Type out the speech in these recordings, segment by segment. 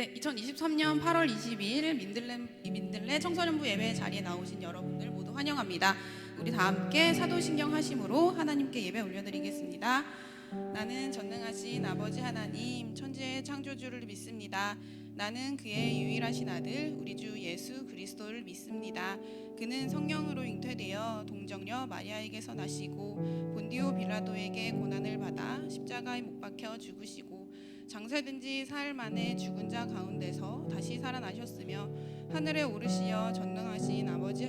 네, 2023년 8월 22일 민들레 청소년부 예배 자리에 나오신 여러분들 모두 환영합니다. 우리 다 함께 사도신경 하심으로 하나님께 예배 올려드리겠습니다. 나는 전능하신 아버지 하나님 천지의 창조주를 믿습니다. 나는 그의 유일하신 아들 우리 주 예수 그리스도를 믿습니다. 그는 성령으로 잉태되어 동정녀 마리아에게서 나시고 본디오 빌라도에게 고난을 받아 십자가에 못 박혀 죽으시고 장사된 지 사흘 만에 죽은 자 가운데서 다시 살아나셨으며 하늘에 오르시어 전능하신 아버지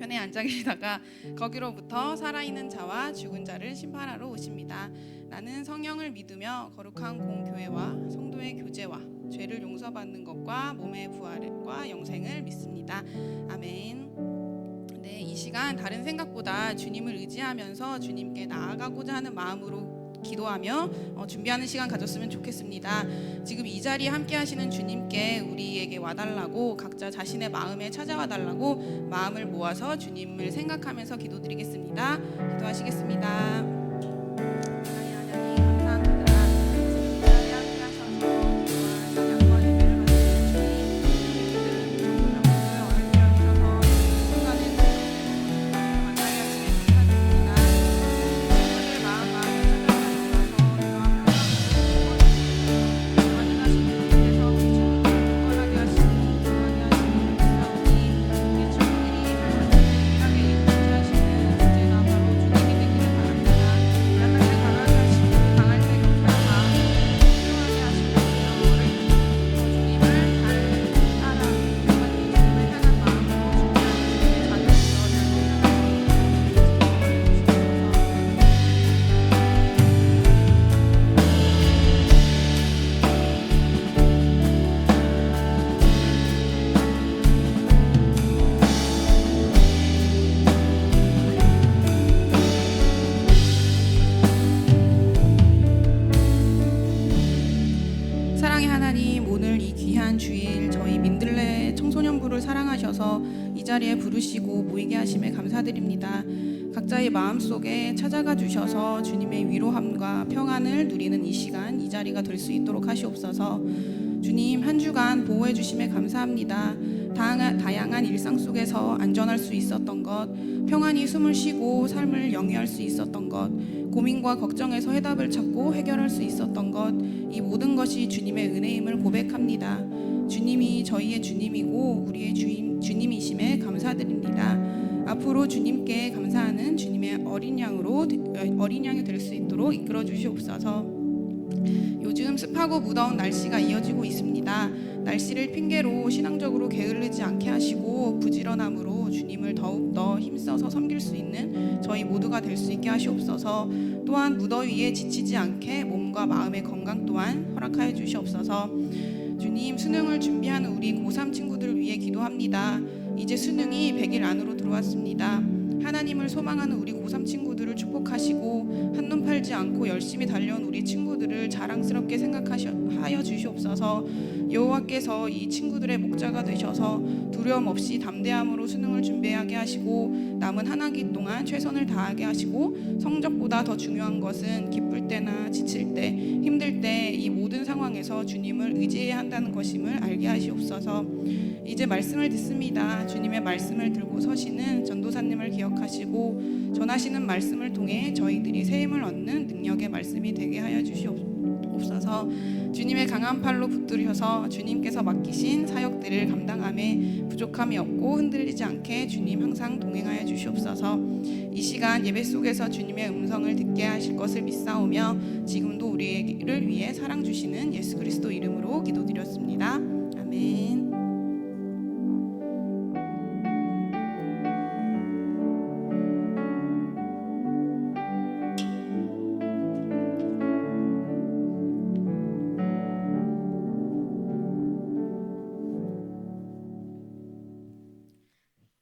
편에 앉아 계시다가 거기로부터 살아있는 자와 죽은 자를 심판하러 오십니다. 나는 성령을 믿으며 거룩한 공교회와 성도의 교제와 죄를 용서받는 것과 몸의 부활과 영생을 믿습니다. 아멘. 네, 이 시간 다른 생각보다 주님을 의지하면서 주님께 나아가고자 하는 마음으로 기도하며 준비하는 시간 가졌으면 좋겠습니다. 지금 이 자리에 함께 하시는 주님께 우리에게 와달라고 각자 자신의 마음에 찾아와 달라고 마음을 모아서 주님을 생각하면서 기도드리겠습니다. 기도하시겠습니다. 주일 저희 민들레 청소년부를 사랑하셔서 이 자리에 부르시고 모이게 하심에 감사드립니다. 각자의 마음속에 찾아가 주셔서 주님의 위로함과 평안을 누리는 이 시간, 이 자리가 될 수 있도록 하시옵소서. 주님, 한 주간 보호해 주심에 감사합니다. 다양한 일상 속에서 안전할 수 있었던 것, 평안히 숨을 쉬고 삶을 영위할 수 있었던 것, 고민과 걱정에서 해답을 찾고 해결할 수 있었던 것, 이 모든 것이 주님의 은혜임을 고백합니다. 주님이 저희의 주님이고 우리의 주님이심에 감사드립니다. 앞으로 주님께 감사하는 주님의 어린 양이 될 수 있도록 이끌어 주시옵소서. 요즘 습하고 무더운 날씨가 이어지고 있습니다. 날씨를 핑계로 신앙적으로 게을르지 않게 하시고 부지런함으로 주님을 더욱더 힘써서 섬길 수 있는 저희 모두가 될 수 있게 하시옵소서. 또한 무더위에 지치지 않게 몸과 마음의 건강 또한 허락하여 주시옵소서. 주님, 수능을 준비하는 우리 고3 친구들을 위해 기도합니다. 이제 수능이 100일 안으로 들어왔습니다. 하나님을 소망하는 우리 고3 친구들을 축복하시고 한눈 팔지 않고 열심히 달려온 우리 친구들을 자랑스럽게 생각하여 주시옵소서. 여호와께서 이 친구들의 목자가 되셔서 두려움 없이 담대함으로 수능을 준비하게 하시고 남은 한 학기 동안 최선을 다하게 하시고 성적보다 더 중요한 것은 기쁠 때나 지칠 때, 힘들 때 이 모든 상황에서 주님을 의지해야 한다는 것임을 알게 하시옵소서. 이제 말씀을 듣습니다. 주님의 말씀을 들고 서시는 전도사님을 기억하시고 전하시는 말씀을 통해 저희들이 새 힘을 얻는 능력의 말씀이 되게 하여 주시옵소서. 주님의 강한 팔로 붙들셔서 주님께서 맡기신 사역들을 감당함에 부족함이 없고 흔들리지 않게 주님 항상 동행하여 주시옵소서. 이 시간 예배 속에서 주님의 음성을 듣게 하실 것을 믿사오며 지금도 우리를 위해 사랑 주시는 예수 그리스도 이름으로 기도드렸습니다. 아멘.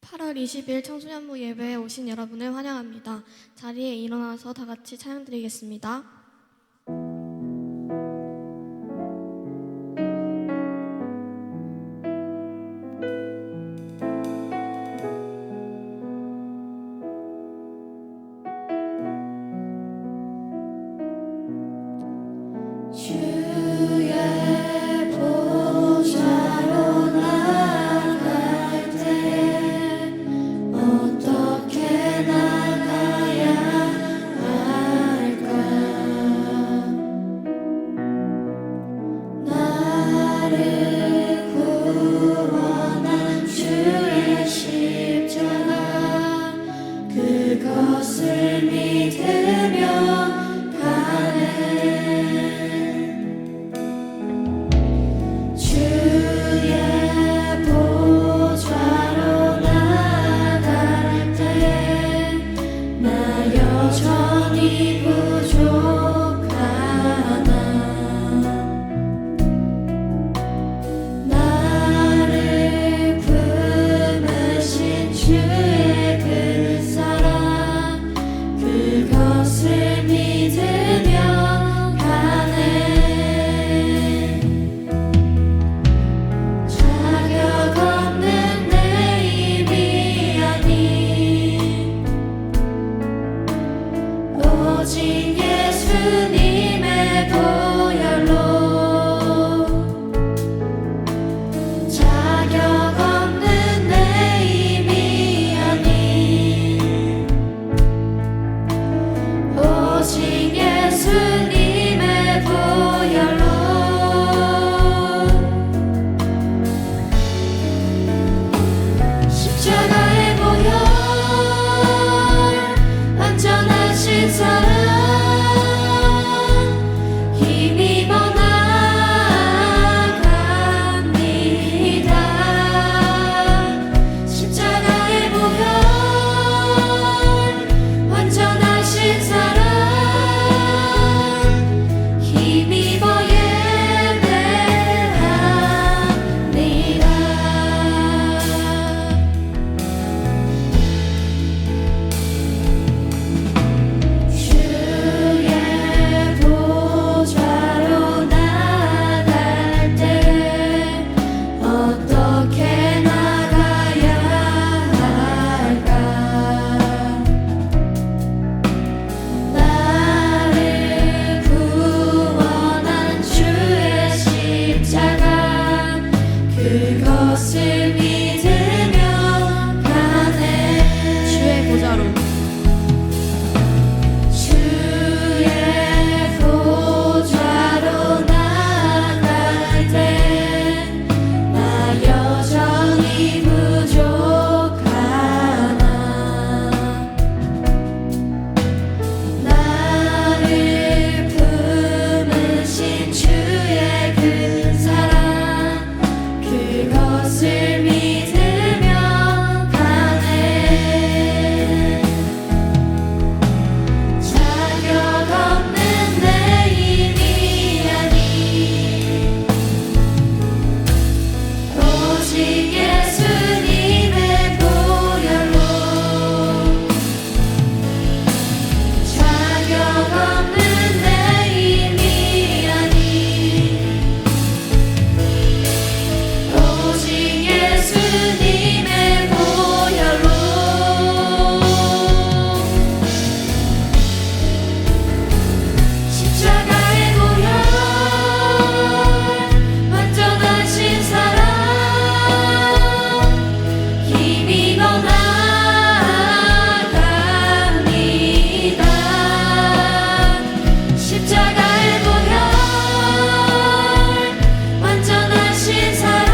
(8월 20일) 청소년부 예배에 오신 여러분을 환영합니다. 자리에 일어나서 다 같이 찬양 드리겠습니다. 주의 보혈 그것을 믿으며 가네. 주의 보좌로 주의 보좌로 나갈 때 나 여전히 부족하나. 나를 품으신 주의 그 사랑 그것을 믿으며 가네. 자격 없는 내 힘이 아닌 오직 예수님의 보혈로 자격 없는 내 힘이 아닌 오직 예수님의 보혈로 십자가의 보혈 완전하신 사랑 힘입어 나갑니다. 십자가의 보혈 완전하신 사랑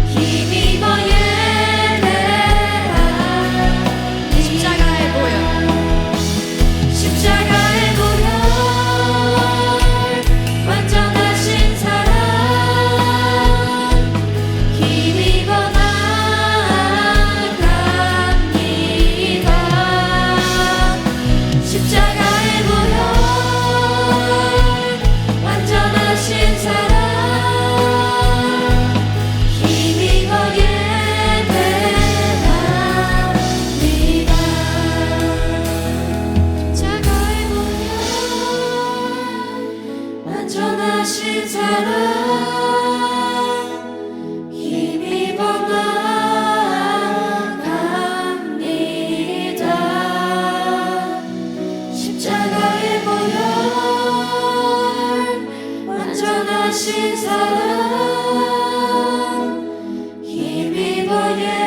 힘입어 예배합니다. 십자가의 보혈 십자가의 보혈 완전하신 사랑 힘입어 나갑니다. 십자가의 보혈 완전하신 사랑 힘입어 예배합니다. 십자가의 보혈 완전하신 사랑 힘입어 나갑니다. 십자가의 보혈 완전하신 사랑 힘입어 예배합니다.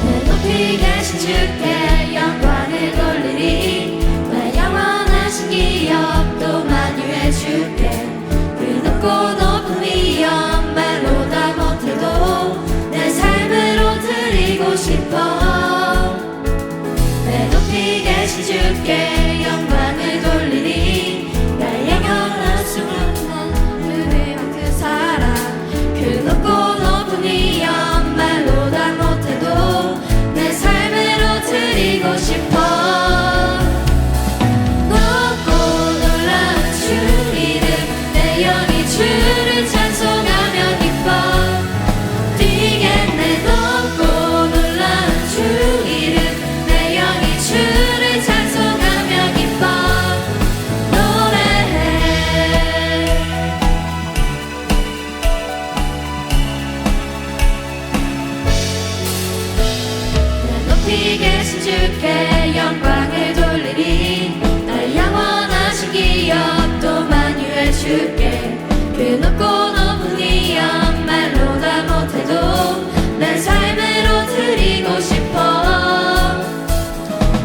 내 높이 계신 주께 영광을 돌리리. 내 영원하신 기업도 만유해 주께. 그 높고 높은 위엄 말로 다 못해도 내 삶으로 드리고 싶어. 내 높이 계신 주께 영광을 돌리리. 나의 영원한 수많은 은혜와 그 사랑 그 높고 높은 위엄 말로 다 못해도 내 삶으로 드리고 싶어. 높고 놀라운 주 이름 내 영이 주를 찬송하며 기뻐 뛰겠네. 높고 놀라운 주 이름 내 영이 주를 찬송하며 기뻐 노래해. 내 높이 계신 주께 영광을 돌리리. 날 영원하신 기업도 만유해 주께. 그 높고 높은 위엄 말로 다 못해도 내 삶으로 드리고 싶어.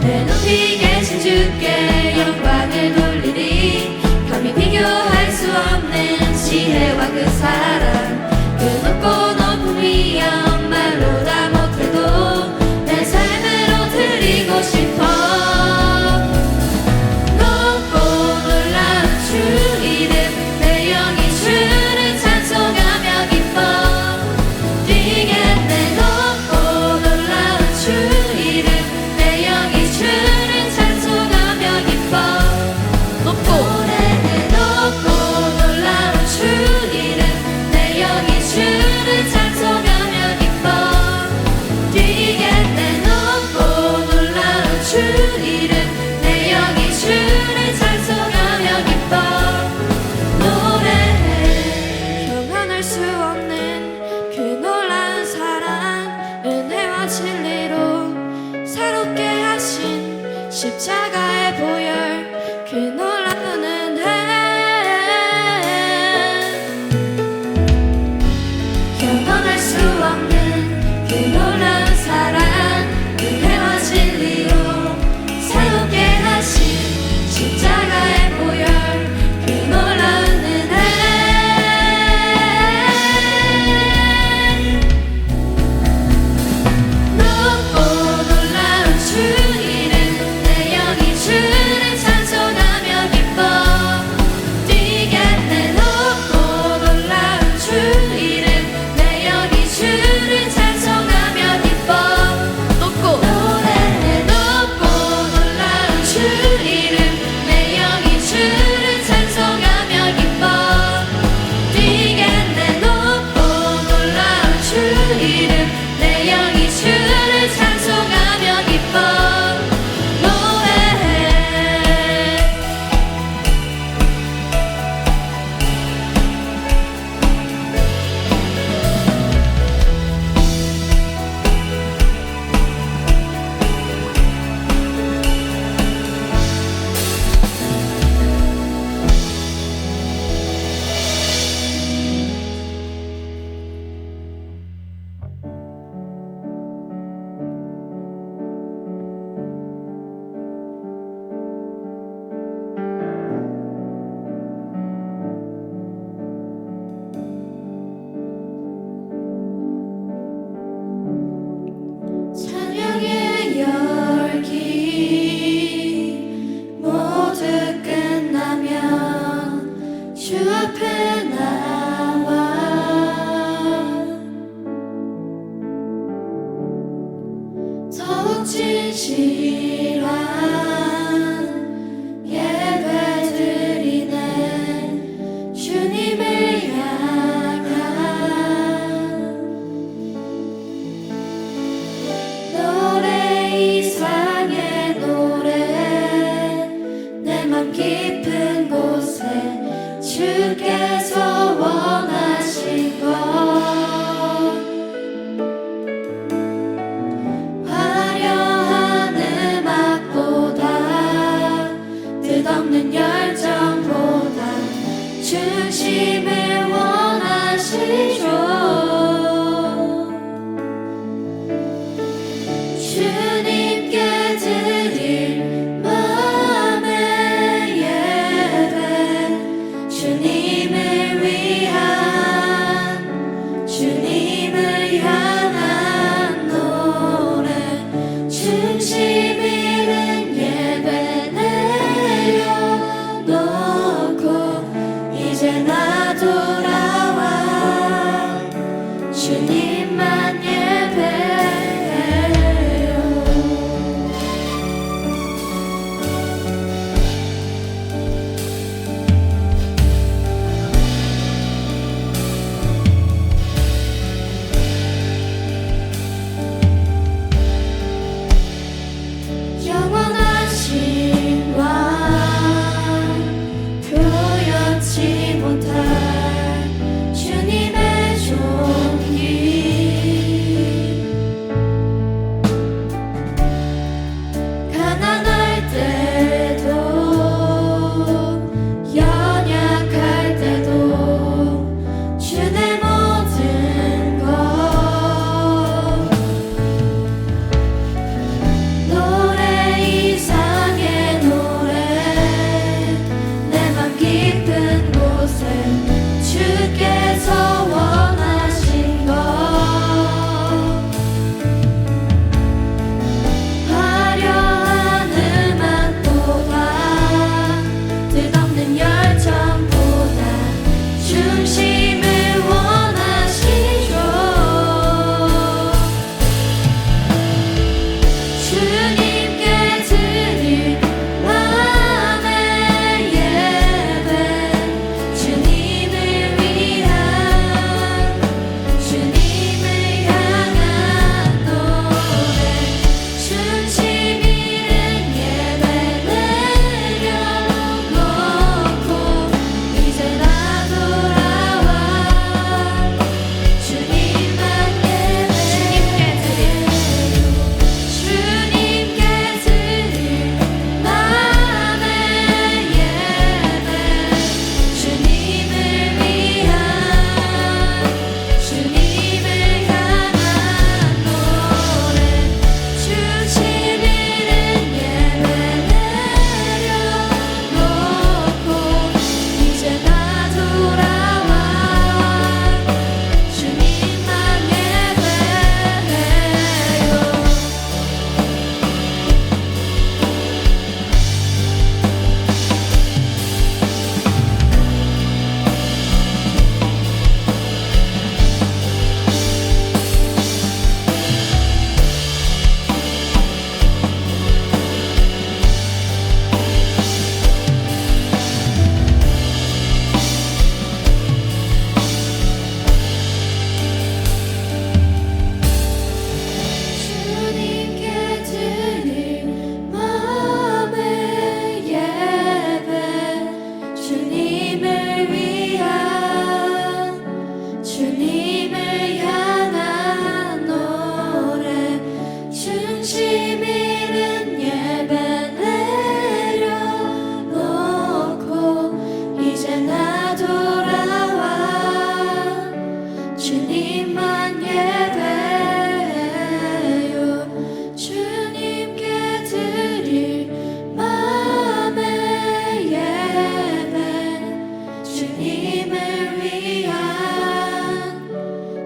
내 높이 계신 주께 영광을 돌리리. 감히 비교할 수 없는 지혜와 그 사랑 그 높고 높은 위엄 말로 다 못해도 내 삶으로 드리고 싶어. 진리로 새롭게 하신 십자가의 보혈 그 놀라운 은혜 경험할 수 없는 그 놀라운 사랑 은혜와 진리로 새롭게 하신 십자가의 보혈 그 놀라운 은혜 높고 놀라운 주 이름 내 영이 주를 찬송하며 기뻐 뛰겠네 높고 놀라운 주 이름 내 영이 주를 찬송하며 기뻐 높고 노래해 높고 놀라운 주 이름 내 영이 주를 찬송하며 기뻐 뛰겠네 높고 놀라운 주 이름 내 영이 주를 찬송하며 기뻐 노래해 찬양의 열기 모두 끝나면 주 앞에 나와 더욱 진실한 예배 드리네 주님을 향한 노래 이상의 노래 내 맘 깊은 곳에 주께서 원하신 것 화려한 음악 향한 노래 중심 잃은 예배 내려놓고 이제 나 돌아와 주님만 예배요 주님께 드릴 맘의 예배 주님을 위한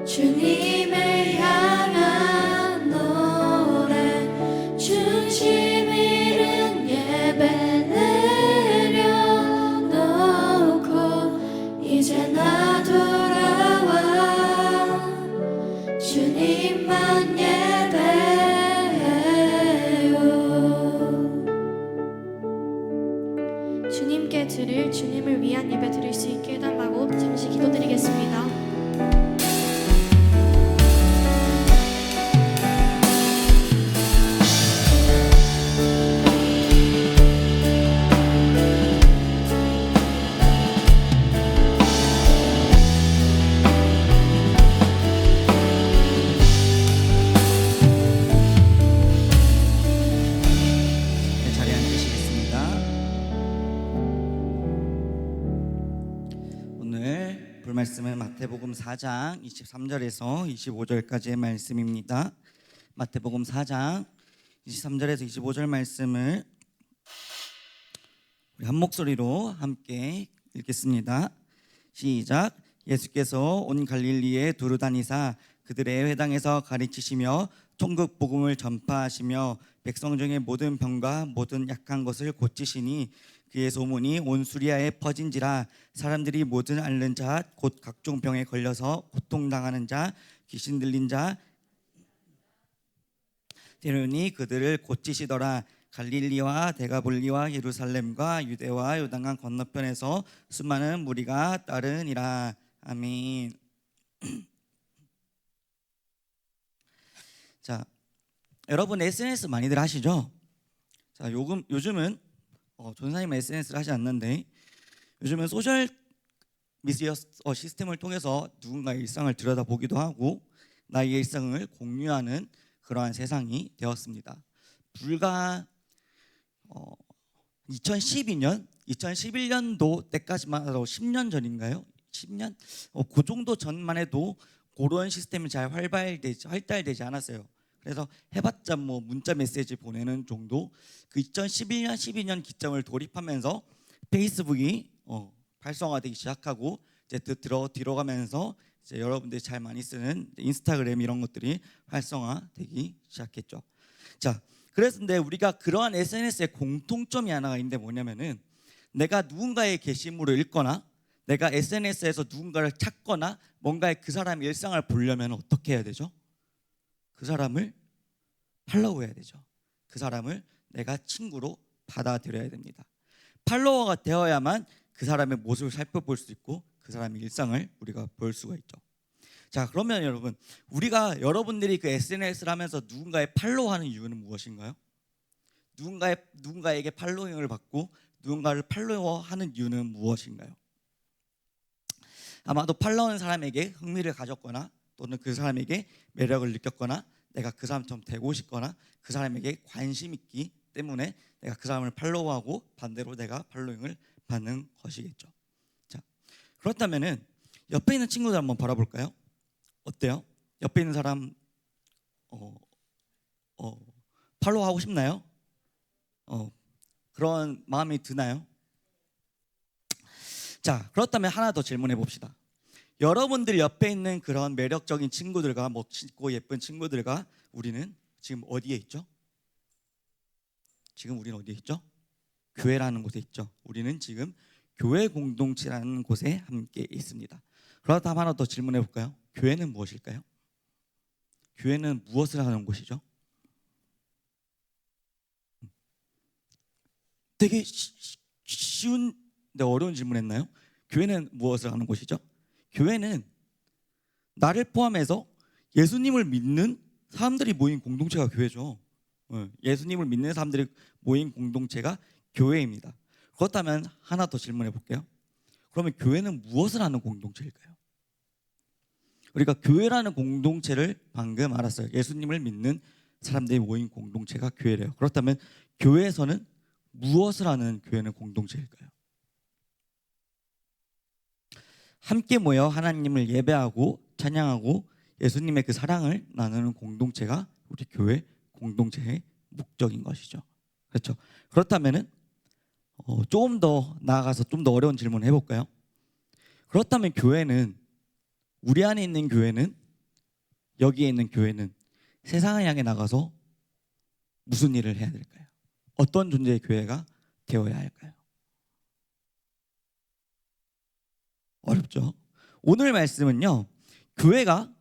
주님을 향한 노래 중심 잃은 예배 내려놓고 이제 나 돌아와 주님만 예배요 주님께 드릴 주님을 위한 예배 드릴 수 있게 해달라고 잠시 기도드리겠습니다. 네, 자리에 앉으시겠습니다. 오늘 볼 말씀은 마태복음 4장 23절에서 25절까지의 말씀입니다. 마태복음 4장 23절에서 25절 말씀을 우리 한 목소리로 함께 읽겠습니다. 시작. 예수께서 온 갈릴리에 두루 다니사 그들의 회당에서 가르치시며 천국 복음을 전파하시며 백성 중에 모든 병과 모든 약한 것을 고치시니 그의 소문이 온 수리아에 퍼진지라. 사람들이 모든 앓는 자 곧 각종 병에 걸려서 고통당하는 자 귀신 들린 자 때로니 그들을 고치시더라. 갈릴리와 데가볼리와 예루살렘과 유대와 요단강 건너편에서 수많은 무리가 따르니라. 아멘. 자, 여러분 SNS 많이들 하시죠? 자, 요즘은 전사님은 SNS를 하지 않는데 요즘은 소셜 미디어 시스템을 통해서 누군가의 일상을 들여다보기도 하고 나의 일상을 공유하는 그러한 세상이 되었습니다. 불과 2011년도 때까지만 해도 10년 전인가요? 10년? 그 정도 전만 해도 그런 시스템이 잘 활달되지 않았어요. 그래서 해봤자 뭐 문자 메시지 보내는 정도. 그 2011년, 12년 기점을 돌입하면서 페이스북이 활성화되기 시작하고 이제 뒤로 가면서 이제 여러분들이 잘 많이 쓰는 인스타그램 이런 것들이 활성화되기 시작했죠. 자, 그래서 근데 우리가 그러한 SNS의 공통점이 하나가 있는데 뭐냐면은 내가 누군가의 게시물을 읽거나 내가 SNS에서 누군가를 찾거나 뭔가의 그 사람의 일상을 보려면 어떻게 해야 되죠? 그 사람을 팔로우해야 되죠. 그 사람을 내가 친구로 받아들여야 됩니다. 팔로워가 되어야만 그 사람의 모습을 살펴볼 수 있고 그 사람의 일상을 우리가 볼 수가 있죠. 자, 그러면 여러분들이 그 SNS를 하면서 누군가의 팔로우하는 이유는 무엇인가요? 누군가에게 팔로잉을 받고 누군가를 팔로워하는 이유는 무엇인가요? 아마도 팔로우하는 사람에게 흥미를 가졌거나 또는 그 사람에게 매력을 느꼈거나 내가 그 사람처럼 되고 싶거나 그 사람에게 관심 있기 때문에 내가 그 사람을 팔로우하고 반대로 내가 팔로잉을 받는 것이겠죠. 자, 그렇다면은 옆에 있는 친구들 한번 바라볼까요? 어때요? 옆에 있는 사람 팔로우하고 싶나요? 그런 마음이 드나요? 자, 그렇다면 하나 더 질문해 봅시다. 여러분들 옆에 있는 그런 매력적인 친구들과 멋있고 예쁜 친구들과 우리는 지금 어디에 있죠? 지금 우리는 어디에 있죠? 교회라는 곳에 있죠. 우리는 지금 교회 공동체라는 곳에 함께 있습니다. 그렇다면 하나 더 질문해 볼까요? 교회는 무엇일까요? 교회는 무엇을 하는 곳이죠? 되게 쉬운 근데 어려운 질문했나요? 교회는 무엇을 하는 곳이죠? 교회는 나를 포함해서 예수님을 믿는 사람들이 모인 공동체가 교회죠. 예수님을 믿는 사람들이 모인 공동체가 교회입니다. 그렇다면 하나 더 질문해 볼게요. 그러면 교회는 무엇을 하는 공동체일까요? 우리가 교회라는 공동체를 방금 알았어요. 예수님을 믿는 사람들이 모인 공동체가 교회래요. 그렇다면 교회에서는 무엇을 하는 교회는 공동체일까요? 함께 모여 하나님을 예배하고 찬양하고 예수님의 그 사랑을 나누는 공동체가 우리 교회 공동체의 목적인 것이죠. 그렇죠? 그렇다면은 조금 더 나아가서 좀 더 어려운 질문을 해볼까요? 그렇다면 교회는, 우리 안에 있는 교회는, 여기에 있는 교회는 세상을 향해 나가서 무슨 일을 해야 될까요? 어떤 존재의 교회가 되어야 할까요? 어렵죠? 오늘 말씀은요, 교회가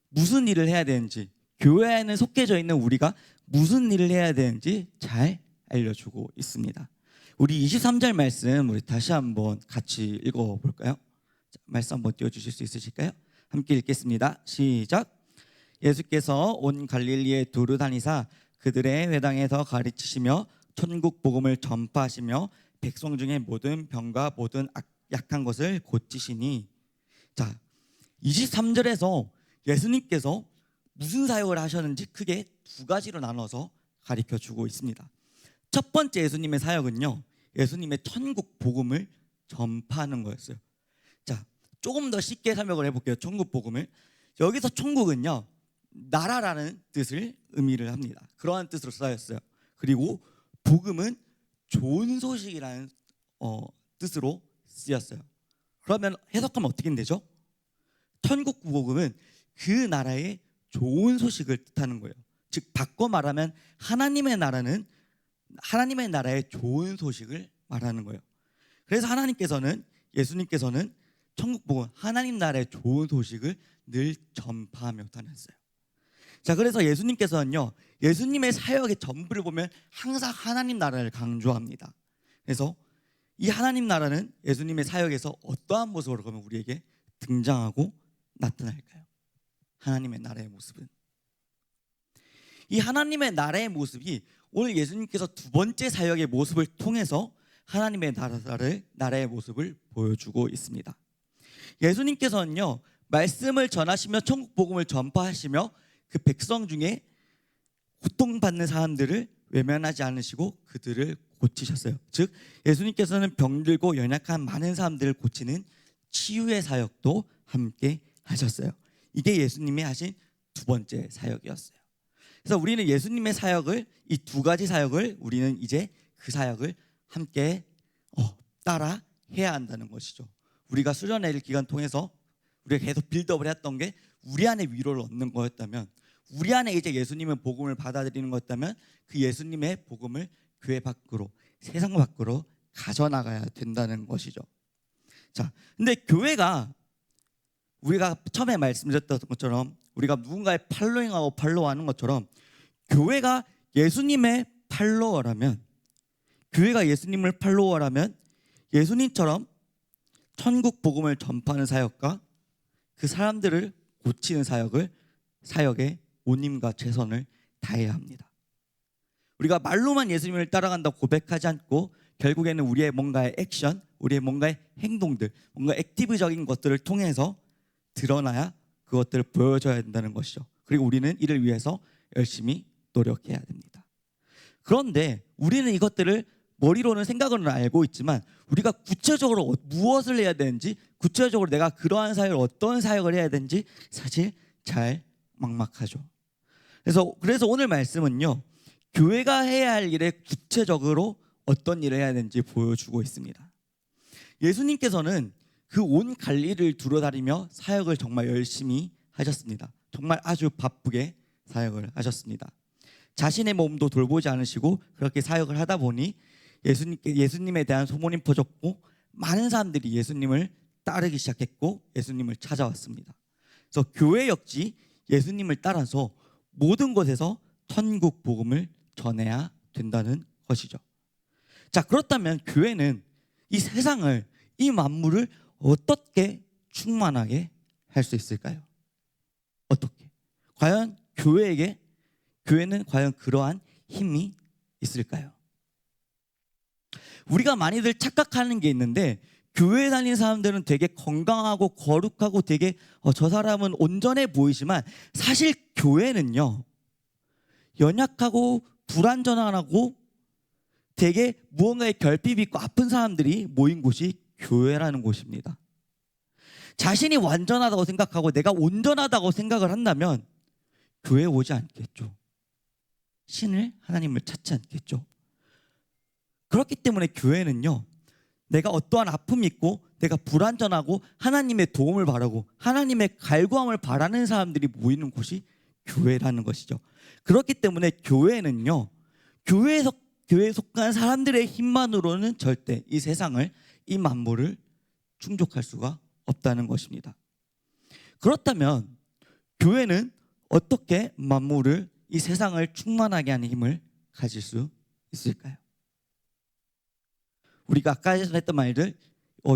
무슨 일을 해야 되는지, 교회에는 속해져 있는 우리가 무슨 일을 해야 되는지 잘 알려주고 있습니다. 우리 23절 말씀 우리 다시 한번 같이 읽어볼까요? 자, 말씀 한번 띄워주실 수 있으실까요? 함께 읽겠습니다. 시작. 예수께서 온 갈릴리에 두루 다니사 그들의 회당에서 가르치시며 천국 복음을 전파하시며 백성 중에 모든 병과 모든 약한 것을 고치시니. 자, 23절에서 예수님께서 무슨 사역을 하셨는지 크게 두 가지로 나눠서 가르쳐 주고 있습니다. 첫 번째 예수님의 사역은요, 예수님의 천국 복음을 전파하는 거였어요. 자, 조금 더 쉽게 설명을 해볼게요. 천국 복음을. 여기서 천국은요, 나라라는 뜻을 의미를 합니다. 그러한 뜻으로 쓰였어요. 그리고 복음은 좋은 소식이라는 뜻으로 쓰였어요. 그러면 해석하면 어떻게 되죠? 천국 복음은 그 나라의 좋은 소식을 뜻하는 거예요. 즉 바꿔 말하면 하나님의 나라는 하나님의 나라의 좋은 소식을 말하는 거예요. 그래서 예수님께서는 천국 복음, 하나님 나라의 좋은 소식을 늘 전파하며 다녔어요. 자, 그래서 예수님께서는요, 예수님의 사역의 전부를 보면 항상 하나님 나라를 강조합니다. 그래서 이 하나님 나라는 예수님의 사역에서 어떠한 모습으로 그러면 우리에게 등장하고 나타날까요? 하나님의 나라의 모습은, 이 하나님의 나라의 모습이 오늘 예수님께서 두 번째 사역의 모습을 통해서 하나님의 나라의 모습을 보여주고 있습니다. 예수님께서는요, 말씀을 전하시며 천국 복음을 전파하시며 그 백성 중에 고통받는 사람들을 외면하지 않으시고 그들을 고치셨어요. 즉 예수님께서는 병들고 연약한 많은 사람들을 고치는 치유의 사역도 함께 하셨어요. 이게 예수님이 하신 두 번째 사역이었어요. 그래서 우리는 예수님의 사역을, 이 두 가지 사역을 우리는 이제 그 사역을 함께 따라 해야 한다는 것이죠. 우리가 수련회 기간 통해서 우리가 계속 빌드업을 했던 게 우리 안에 위로를 얻는 거였다면, 우리 안에 이제 예수님의 복음을 받아들이는 거였다면 그 예수님의 복음을 교회 밖으로, 세상 밖으로 가져나가야 된다는 것이죠. 자, 근데 교회가 우리가 처음에 말씀드렸던 것처럼 우리가 누군가의 팔로잉하고 팔로우하는 것처럼 교회가 예수님의 팔로워라면, 교회가 예수님을 팔로워라면 예수님처럼 천국 복음을 전파하는 사역과 그 사람들을 고치는 사역에 온힘과 최선을 다해야 합니다. 우리가 말로만 예수님을 따라간다고 고백하지 않고 결국에는 우리의 뭔가의 액션, 우리의 뭔가의 행동들, 뭔가 액티브적인 것들을 통해서 드러나야 그것들을 보여줘야 된다는 것이죠. 그리고 우리는 이를 위해서 열심히 노력해야 됩니다. 그런데 우리는 이것들을 머리로는 생각으로는 알고 있지만 우리가 구체적으로 무엇을 해야 되는지, 구체적으로 내가 그러한 사역을 어떤 사역을 해야 되는지 사실 잘 막막하죠. 그래서 오늘 말씀은요, 교회가 해야 할 일에 구체적으로 어떤 일을 해야 되는지 보여주고 있습니다. 예수님께서는 그 온 갈릴리를 두루다니며 사역을 정말 열심히 하셨습니다. 정말 아주 바쁘게 사역을 하셨습니다. 자신의 몸도 돌보지 않으시고 그렇게 사역을 하다 보니 예수님에 대한 소문이 퍼졌고 많은 사람들이 예수님을 따르기 시작했고 예수님을 찾아왔습니다. 그래서 교회 역시 예수님을 따라서 모든 곳에서 천국 복음을 전해야 된다는 것이죠. 자, 그렇다면 교회는 이 세상을, 이 만물을 어떻게 충만하게 할 수 있을까요? 어떻게? 과연 교회는 과연 그러한 힘이 있을까요? 우리가 많이들 착각하는 게 있는데, 교회 다니는 사람들은 되게 건강하고 거룩하고 되게 저 사람은 온전해 보이지만 사실 교회는요, 연약하고 불완전하고 되게 무언가에 결핍이 있고 아픈 사람들이 모인 곳이 교회라는 곳입니다. 자신이 완전하다고 생각하고 내가 온전하다고 생각을 한다면 교회에 오지 않겠죠. 신을, 하나님을 찾지 않겠죠. 그렇기 때문에 교회는요, 내가 어떠한 아픔이 있고 내가 불완전하고 하나님의 도움을 바라고 하나님의 갈구함을 바라는 사람들이 모이는 곳이 교회라는 것이죠. 그렇기 때문에 교회는요, 교회에 속한 사람들의 힘만으로는 절대 이 세상을, 이 만물을 충족할 수가 없다는 것입니다. 그렇다면 교회는 어떻게 만물을, 이 세상을 충만하게 하는 힘을 가질 수 있을까요? 우리가 아까 했던 말들,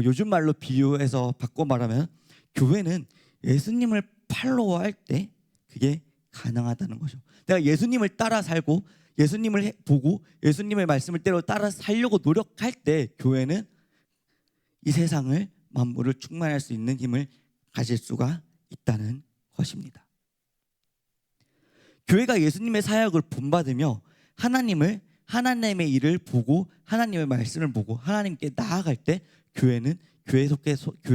요즘 말로 비유해서 바꿔 말하면 교회는 예수님을 팔로워할 때 그게 가능하다는 거죠. 내가 예수님을 따라 살고 예수님을 보고 예수님의 말씀을 때로 따라 살려고 노력할 때 교회는 이 세상을, 만물을 충만할 수 있는 힘을 가질 수가 있다는 것입니다. 교회가 예수님의 사역을 본받으며 하나님의 일을 보고 하나님의 말씀을 보고 하나님께 나아갈 때 교회는 교회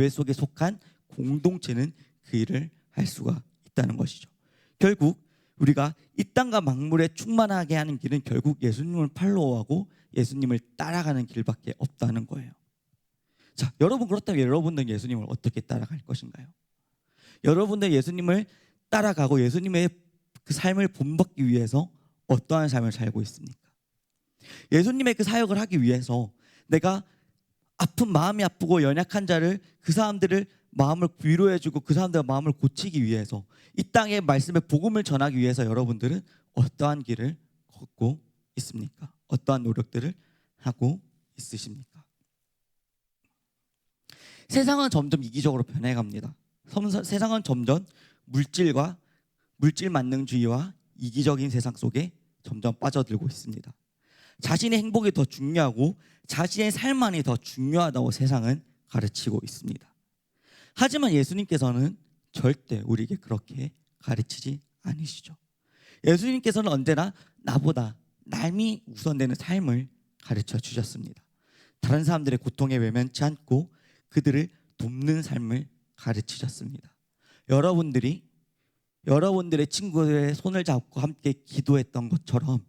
속에 속한 공동체는 그 일을 할 수가 있다는 것이죠. 결국 우리가 이 땅과 만물에 충만하게 하는 길은 결국 예수님을 팔로우하고 예수님을 따라가는 길밖에 없다는 거예요. 자, 여러분, 그렇다면 여러분들은 예수님을 어떻게 따라갈 것인가요? 여러분들 예수님을 따라가고 예수님의 그 삶을 본받기 위해서 어떠한 삶을 살고 있습니까? 예수님의 그 사역을 하기 위해서 내가 마음이 아프고 연약한 자를, 그 사람들을 마음을 위로해주고 그 사람들의 마음을 고치기 위해서 이 땅의 말씀의 복음을 전하기 위해서 여러분들은 어떠한 길을 걷고 있습니까? 어떠한 노력들을 하고 있으십니까? 세상은 점점 이기적으로 변해갑니다. 세상은 점점 물질 만능주의와 이기적인 세상 속에 점점 빠져들고 있습니다. 자신의 행복이 더 중요하고 자신의 삶만이 더 중요하다고 세상은 가르치고 있습니다. 하지만 예수님께서는 절대 우리에게 그렇게 가르치지 않으시죠. 예수님께서는 언제나 나보다 남이 우선되는 삶을 가르쳐 주셨습니다. 다른 사람들의 고통에 외면치 않고 그들을 돕는 삶을 가르치셨습니다. 여러분들의 친구들의 손을 잡고 함께 기도했던 것처럼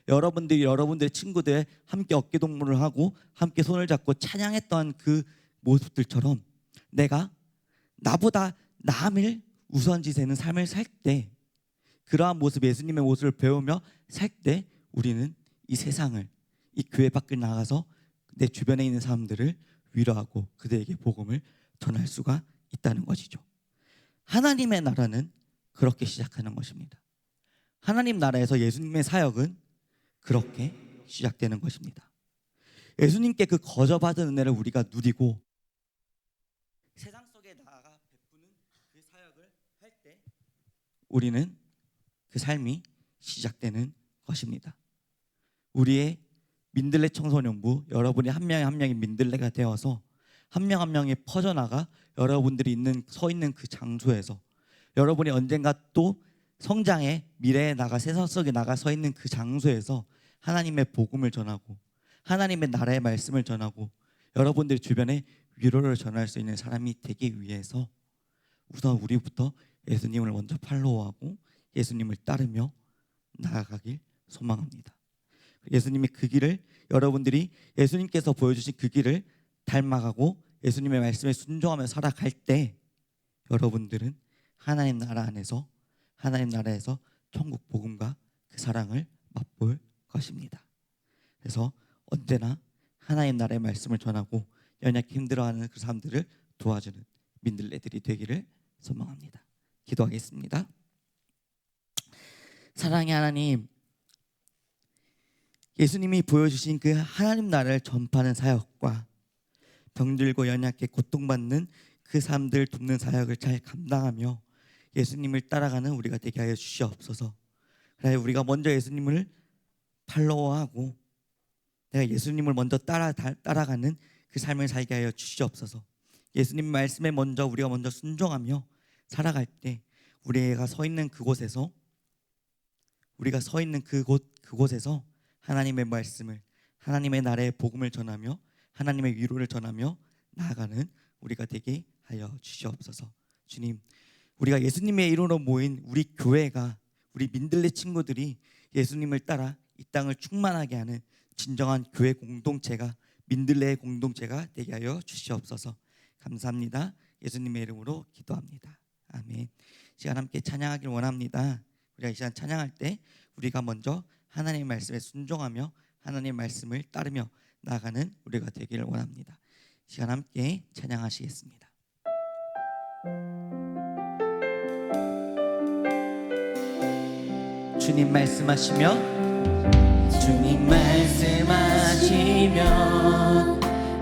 여러분들의 친구들의 함께 어깨동무를 하고 함께 손을 잡고 찬양했던 그 모습들처럼 내가 나보다 남을 우선시 되는 삶을 살 때, 그러한 모습, 예수님의 모습을 배우며 살 때 우리는 이 세상을, 이 교회 밖을 나가서 내 주변에 있는 사람들을 위로하고 그들에게 복음을 전할 수가 있다는 것이죠. 하나님의 나라는 그렇게 시작하는 것입니다. 하나님 나라에서 예수님의 사역은 그렇게 시작되는 것입니다. 예수님께 그 거저받은 은혜를 우리가 누리고 세상 속에 나아가 베푸는 그 사역을 할 때 우리는 그 삶이 시작되는 것입니다. 우리의 민들레 청소년부, 여러분이 한 명이 한 명이 민들레가 되어서 한 명 한 명이 퍼져나가 여러분들이 서 있는 그 장소에서 여러분이 언젠가 또 성장의 미래에 나가 세상 속에 나가 서 있는 그 장소에서 하나님의 복음을 전하고 하나님의 나라의 말씀을 전하고 여러분들 주변에 위로를 전할 수 있는 사람이 되기 위해서 우선 우리부터 예수님을 먼저 팔로우하고 예수님을 따르며 나아가길 소망합니다. 예수님이 그 길을, 여러분들이 예수님께서 보여주신 그 길을 닮아가고 예수님의 말씀에 순종하며 살아갈 때 여러분들은 하나님 나라에서 천국 복음과 그 사랑을 맛볼 것입니다. 그래서 언제나 하나님 나라의 말씀을 전하고 연약히 힘들어하는 그 사람들을 도와주는 민들레들이 되기를 소망합니다. 기도하겠습니다. 사랑의 하나님, 예수님이 보여주신 그 하나님 나라를 전파하는 사역과 병들고 연약해 고통받는 그 사람들 돕는 사역을 잘 감당하며 예수님을 따라가는 우리가 되게 하여 주시옵소서. 그래, 우리가 먼저 예수님을 팔로워하고 내가 예수님을 먼저 따라가는 그 삶을 살게 하여 주시옵소서. 예수님 말씀에 우리가 먼저 순종하며 살아갈 때 우리가 서 있는 그곳에서 하나님의 말씀을, 하나님의 나라의 복음을 전하며 하나님의 위로를 전하며 나아가는 우리가 되게 하여 주시옵소서. 주님, 우리가 예수님의 이름으로 모인 우리 교회가, 우리 민들레 친구들이 예수님을 따라 이 땅을 충만하게 하는 진정한 교회 공동체가, 민들레의 공동체가 되게 하여 주시옵소서. 감사합니다. 예수님의 이름으로 기도합니다. 아멘. 시간 함께 찬양하길 원합니다. 우리가 이 시간 찬양할 때 우리가 먼저 하나님의 말씀에 순종하며 하나님의 말씀을 따르며 나아가는 우리가 되기를 원합니다. 시간 함께 찬양하시겠습니다. 주님 말씀하시며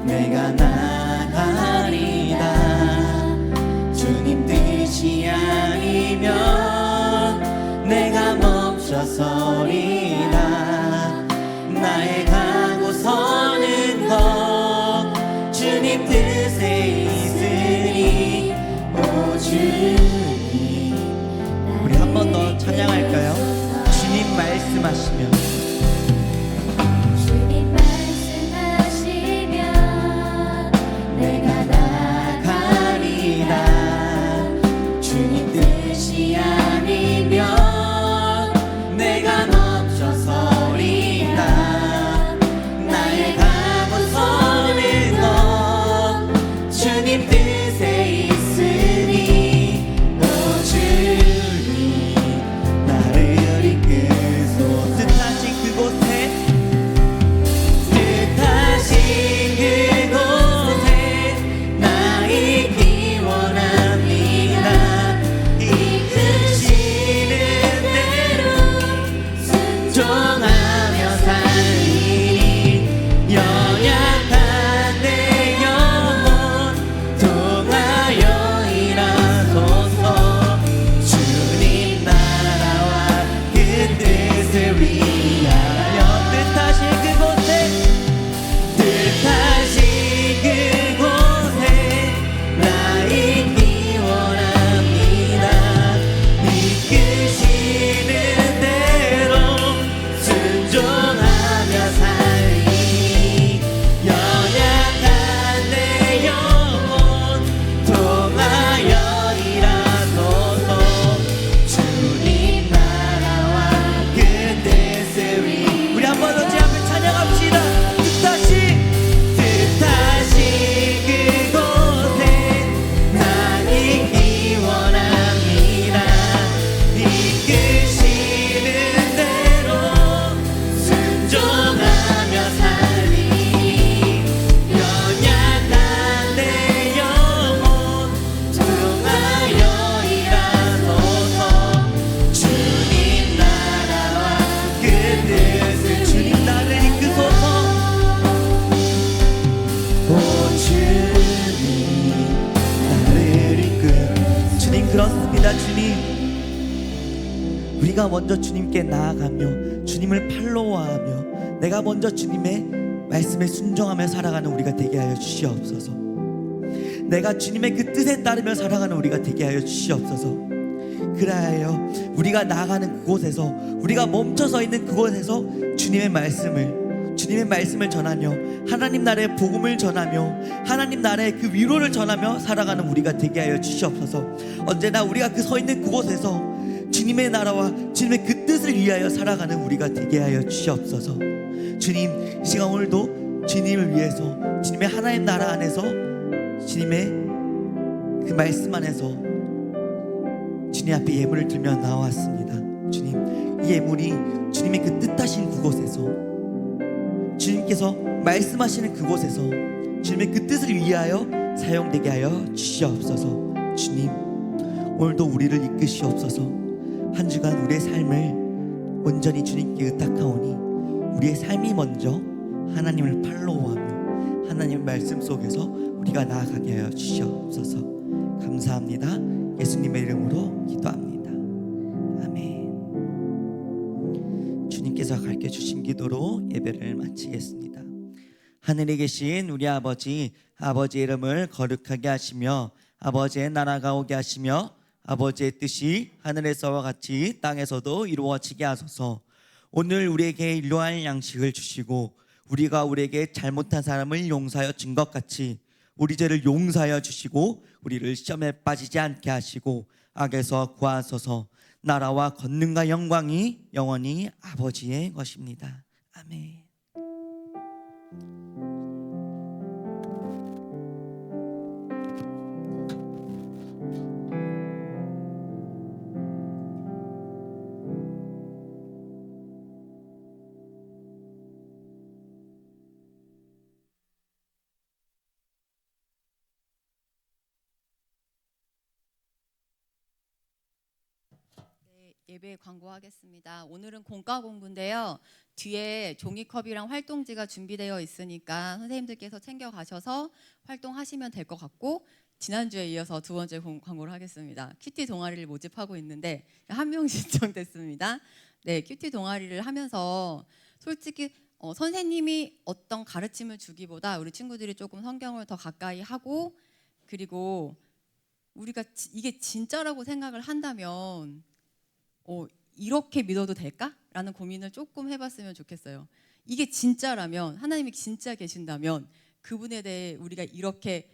내가 나가리다. 주님 뜻이 아니면 내가 멈춰서리다. 나의 가고 서는 것 주님 뜻에 있으니 오 주님. 우리 한 번 더 찬양할까요? 주님 말씀하시며 내가 나가리다. 주님 뜻이 아니면 내가 멈춰서리다. 나의 가고 서는 것 주님 뜻에 있으니 오 주님 나를 이끄소. 뜻하신 그곳에 우리가 먼저 주님께 나아가며 주님을 팔로워하며 내가 먼저 주님의 말씀에 순종하며 살아가는 우리가 되게 하여 주시옵소서. 내가 주님의 그 뜻에 따르며 살아가는 우리가 되게 하여 주시옵소서. 그리하여 우리가 나아가는 그곳에서, 우리가 멈춰서 있는 그곳에서 주님의 말씀을 전하며 하나님 나라의 복음을 전하며 하나님 나라의 그 위로를 전하며 살아가는 우리가 되게 하여 주시옵소서. 언제나 우리가 그 서 있는 그곳에서 주님의 나라와 주님의 그 뜻을 위하여 살아가는 우리가 되게 하여 주시옵소서. 주님, 이 시간 오늘도 주님을 위해서, 주님의 하나님 나라 안에서, 주님의 그 말씀 안에서 주님 앞에 예물을 들며 나왔습니다. 주님, 이 예물이 주님의 그 뜻하신 그곳에서, 주님께서 말씀하시는 그곳에서 주님의 그 뜻을 위하여 사용되게 하여 주시옵소서. 주님, 오늘도 우리를 이끄시옵소서. 한 주간 우리의 삶을 온전히 주님께 의탁하오니 우리의 삶이 먼저 하나님을 팔로우하며 하나님의 말씀 속에서 우리가 나아가게 하여 주시옵소서. 감사합니다. 예수님의 이름으로 기도합니다. 아멘. 주님께서 가르쳐 주신 기도로 예배를 마치겠습니다. 하늘에 계신 우리 아버지, 아버지의 이름을 거룩하게 하시며 아버지의 나라가 오게 하시며 아버지의 뜻이 하늘에서와 같이 땅에서도 이루어지게 하소서. 오늘 우리에게 일용할 양식을 주시고 우리가 우리에게 잘못한 사람을 용서하여 준 것 같이 우리 죄를 용서하여 주시고 우리를 시험에 빠지지 않게 하시고 악에서 구하소서. 나라와 권능과 영광이 영원히 아버지의 것입니다. 아멘. 예배 광고하겠습니다. 오늘은 공과 공부인데요. 뒤에 종이컵이랑 활동지가 준비되어 있으니까 선생님들께서 챙겨 가셔서 활동하시면 될 것 같고, 지난주에 이어서 두 번째 광고를 하겠습니다. 큐티 동아리를 모집하고 있는데 한 명 신청됐습니다. 네, 큐티 동아리를 하면서 솔직히 선생님이 어떤 가르침을 주기보다 우리 친구들이 조금 성경을 더 가까이 하고, 그리고 우리가 이게 진짜라고 생각을 한다면 이렇게 믿어도 될까? 라는 고민을 조금 해봤으면 좋겠어요. 이게 진짜라면, 하나님이 진짜 계신다면 그분에 대해 우리가 이렇게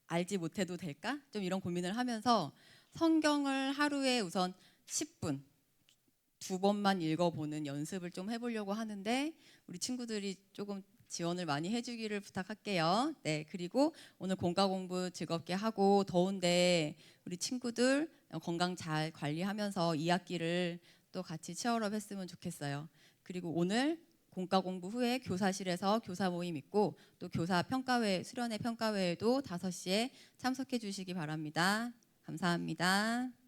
알지 못해도 될까? 좀 이런 고민을 하면서 성경을 하루에 우선 10분 2번만 읽어보는 연습을 좀 해보려고 하는데, 우리 친구들이 조금 지원을 많이 해주기를 부탁할게요. 네, 그리고 오늘 공과 공부 즐겁게 하고, 더운데 우리 친구들 건강 잘 관리하면서 2학기를 또 같이 치얼업 했으면 좋겠어요. 그리고 오늘 공과 공부 후에 교사실에서 교사 모임 있고, 또 교사 평가회, 수련회 평가회에도 5시에 참석해 주시기 바랍니다. 감사합니다.